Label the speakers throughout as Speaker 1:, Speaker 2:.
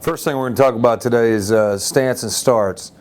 Speaker 1: First thing we're going to talk about today is stance and starts.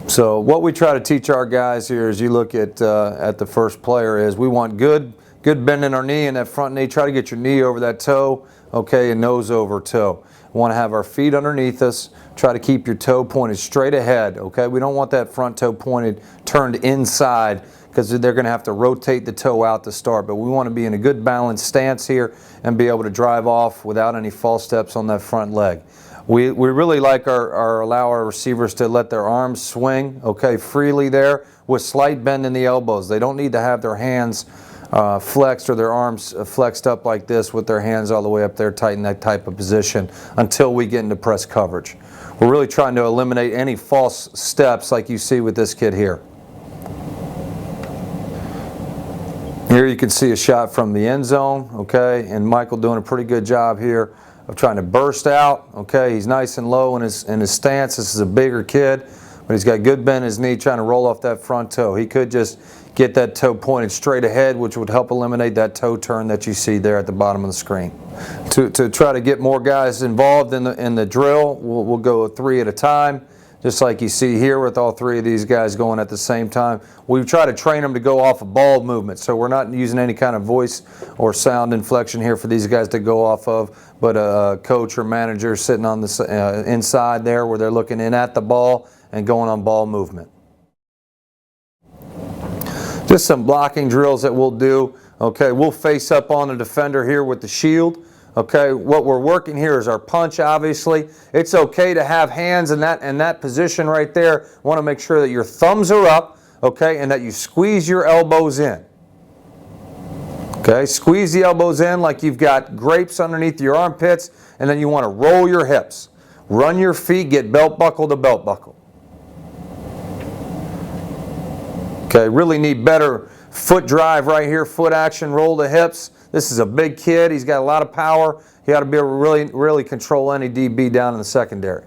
Speaker 1: So what we try to teach our guys here as you look at the first player is we want good bend in our knee and that front knee. Try to get your knee over that toe, okay, and nose over toe. We want to have our feet underneath us. Try to keep your toe pointed straight ahead, okay? We don't want that front toe pointed, turned inside, because they're going to have to rotate the toe out to start. But we want to be in a good balanced stance here and be able to drive off without any false steps on that front leg. We really like allow our receivers to let their arms swing, okay, freely there with slight bend in the elbows. They don't need to have their hands flexed or their arms flexed up like this with their hands all the way up there, tight in that type of position until we get into press coverage. We're really trying to eliminate any false steps like you see with this kid here. Here you can see a shot from the end zone, okay, and Michael doing a pretty good job here of trying to burst out, okay. He's nice and low in his stance. This is a bigger kid, but he's got good bend in his knee trying to roll off that front toe. He could just get that toe pointed straight ahead, which would help eliminate that toe turn that you see there at the bottom of the screen. To try to get more guys involved in the drill, we'll go 3 at a time. Just like you see here with all 3 of these guys going at the same time. We try to train them to go off a ball movement, so we're not using any kind of voice or sound inflection here for these guys to go off of, but a coach or manager sitting on the inside there where they're looking in at the ball and going on ball movement. Just some blocking drills that we'll do. Okay, we'll face up on the defender here with the shield. Okay, what we're working here is our punch, obviously. It's okay to have hands in that position right there. Want to make sure that your thumbs are up, okay, and that you squeeze your elbows in. Okay, squeeze the elbows in like you've got grapes underneath your armpits, and then you want to roll your hips. Run your feet, get belt buckle to belt buckle. Okay, really need better foot drive right here, foot action, roll the hips. This is a big kid. He's got a lot of power. He ought to be able to really control any DB down in the secondary.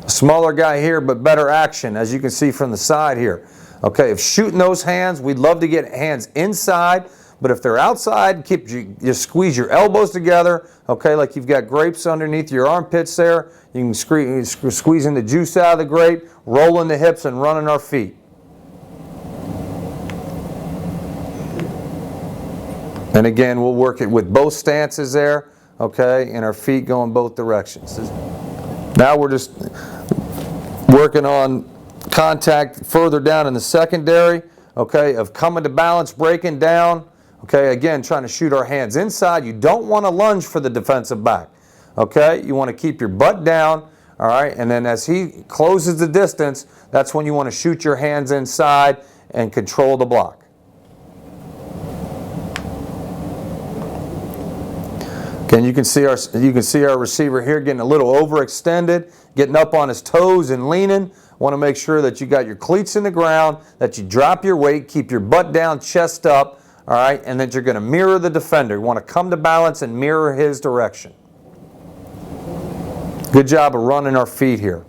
Speaker 1: A smaller guy here, but better action, as you can see from the side here. Okay, if shooting those hands, we'd love to get hands inside, but if they're outside, just squeeze your elbows together, okay, like you've got grapes underneath your armpits there. You can squeezing the juice out of the grape, rolling the hips, and running our feet. And again, we'll work it with both stances there, okay, and our feet going both directions. Now we're just working on contact further down in the secondary, okay, of coming to balance, breaking down, okay, again, trying to shoot our hands inside. You don't want to lunge for the defensive back, okay? You want to keep your butt down, all right, and then as he closes the distance, that's when you want to shoot your hands inside and control the block. Again, you can see our receiver here getting a little overextended, getting up on his toes and leaning. Want to make sure that you got your cleats in the ground, that you drop your weight, keep your butt down, chest up, all right, and that you're going to mirror the defender. You want to come to balance and mirror his direction. Good job of running our feet here.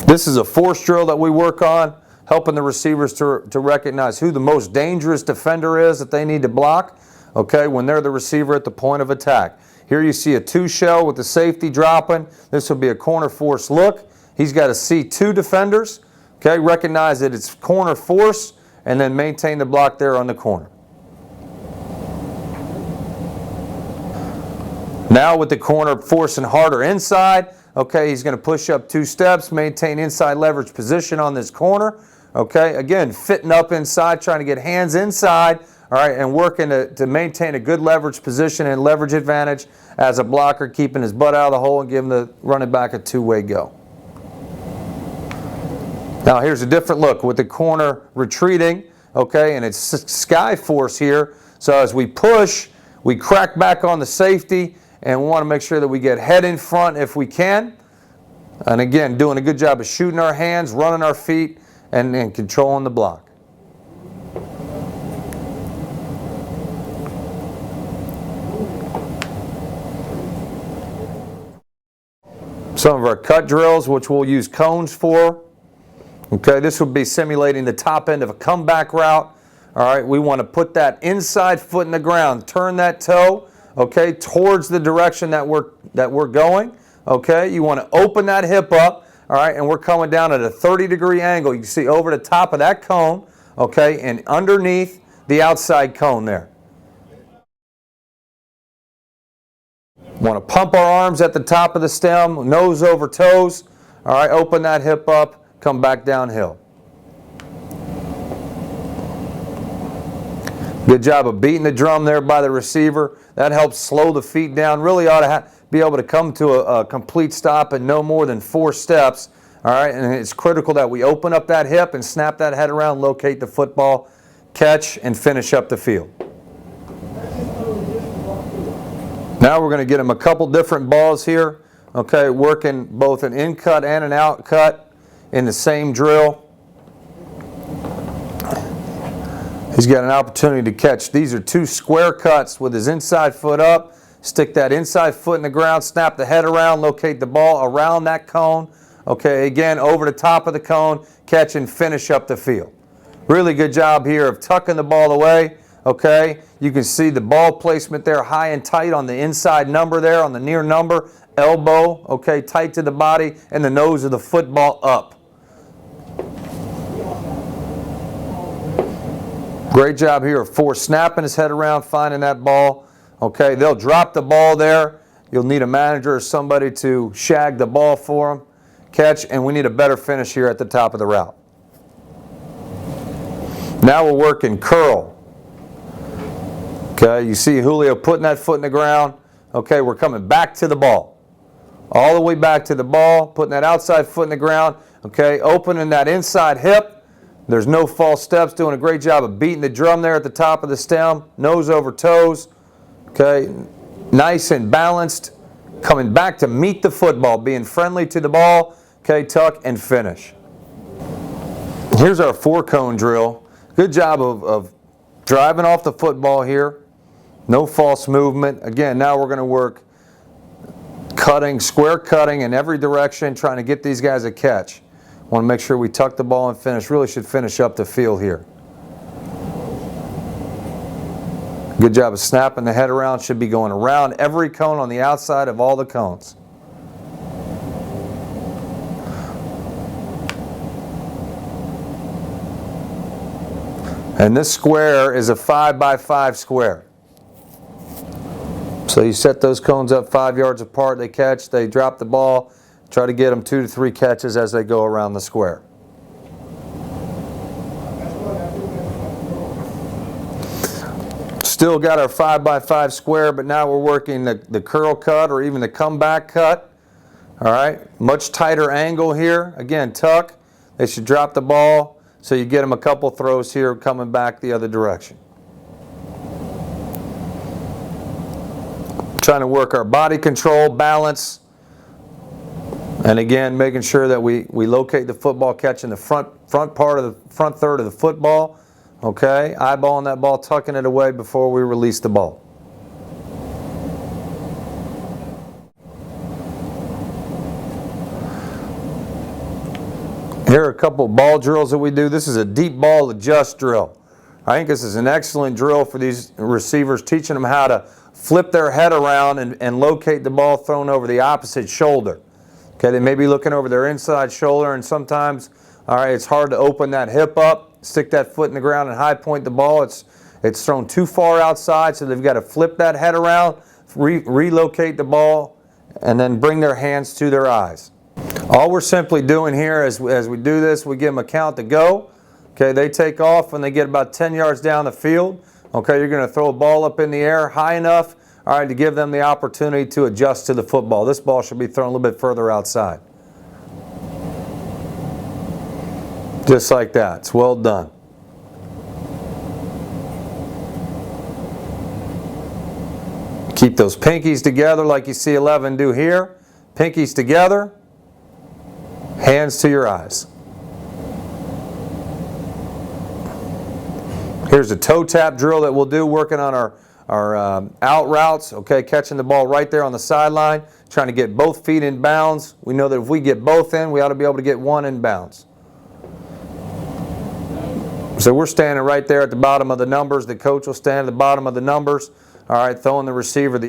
Speaker 1: This is a force drill that we work on, helping the receivers to recognize who the most dangerous defender is that they need to block, okay, when they're the receiver at the point of attack. Here you see a 2 shell with the safety dropping. This will be a corner force look. He's got to see 2 defenders, okay, recognize that it's corner force, and then maintain the block there on the corner. Now with the corner forcing harder inside, okay, he's going to push up 2 steps, maintain inside leverage position on this corner. Okay, again, fitting up inside, trying to get hands inside, all right, and working to maintain a good leverage position and leverage advantage as a blocker, keeping his butt out of the hole and giving the running back a 2-way go. Now here's a different look with the corner retreating, okay, and it's sky force here. So as we push, we crack back on the safety, and we want to make sure that we get head in front if we can. And again, doing a good job of shooting our hands, running our feet, and controlling the block. Some of our cut drills, which we'll use cones for. Okay, this would be simulating the top end of a comeback route. All right, we want to put that inside foot in the ground, turn that toe, okay, towards the direction that we're going. Okay, you want to open that hip up, all right, and we're coming down at a 30-degree angle. You can see over the top of that cone, okay, and underneath the outside cone there. Want to pump our arms at the top of the stem, nose over toes. All right, open that hip up, come back downhill. Good job of beating the drum there by the receiver. That helps slow the feet down. Really ought to be able to come to a complete stop in no more than 4 steps. All right, and it's critical that we open up that hip and snap that head around, locate the football, catch, and finish up the field. Now we're going to get him a couple different balls here. Okay, working both an in cut and an out cut in the same drill. He's got an opportunity to catch. These are 2 square cuts with his inside foot up. Stick that inside foot in the ground, snap the head around, locate the ball around that cone. Okay, again, over the top of the cone, catch and finish up the field. Really good job here of tucking the ball away. Okay, you can see the ball placement there high and tight on the inside number there, on the near number, elbow, okay, tight to the body, and the nose of the football up. Great job here of force snapping his head around, finding that ball. Okay, they'll drop the ball there. You'll need a manager or somebody to shag the ball for him. Catch, and we need a better finish here at the top of the route. Now we're working curl. Okay, you see Julio putting that foot in the ground. Okay, we're coming back to the ball. All the way back to the ball, putting that outside foot in the ground. Okay, opening that inside hip. There's no false steps, doing a great job of beating the drum there at the top of the stem. Nose over toes. Okay, nice and balanced. Coming back to meet the football, being friendly to the ball. Okay, tuck and finish. Here's our 4-cone drill. Good job of driving off the football here. No false movement. Again, now we're going to work cutting, square cutting in every direction, trying to get these guys a catch. Want to make sure we tuck the ball and finish. Really should finish up the field here. Good job of snapping the head around. Should be going around every cone on the outside of all the cones. And this square is a 5x5 square. So you set those cones up 5 yards apart, they catch, they drop the ball, try to get them 2 to 3 catches as they go around the square. Still got our 5x5 square, but now we're working the curl cut or even the comeback cut. All right, much tighter angle here. Again, tuck. They should drop the ball, so you get them a couple throws here coming back the other direction. Trying to work our body control, balance, and again making sure that we locate the football, catching the front part of the front third of the football. Okay, eyeballing that ball, tucking it away before we release the ball. Here are a couple ball drills that we do. This is a deep ball adjust drill. I think this is an excellent drill for these receivers, teaching them how to flip their head around and locate the ball thrown over the opposite shoulder. Okay, they may be looking over their inside shoulder, and sometimes, all right, it's hard to open that hip up, stick that foot in the ground and high point the ball. It's thrown too far outside, so they've got to flip that head around, relocate the ball, and then bring their hands to their eyes. All we're simply doing here as we do this, we give them a count to go. Okay, they take off when they get about 10 yards down the field. Okay, you're going to throw a ball up in the air high enough, all right, to give them the opportunity to adjust to the football. This ball should be thrown a little bit further outside. Just like that. It's well done. Keep those pinkies together like you see 11 do here. Pinkies together, hands to your eyes. Here's a toe tap drill that we'll do, working on our out routes, okay, catching the ball right there on the sideline, trying to get both feet in bounds. We know that if we get both in, we ought to be able to get one in bounds. So we're standing right there at the bottom of the numbers. The coach will stand at the bottom of the numbers, all right, throwing the receiver the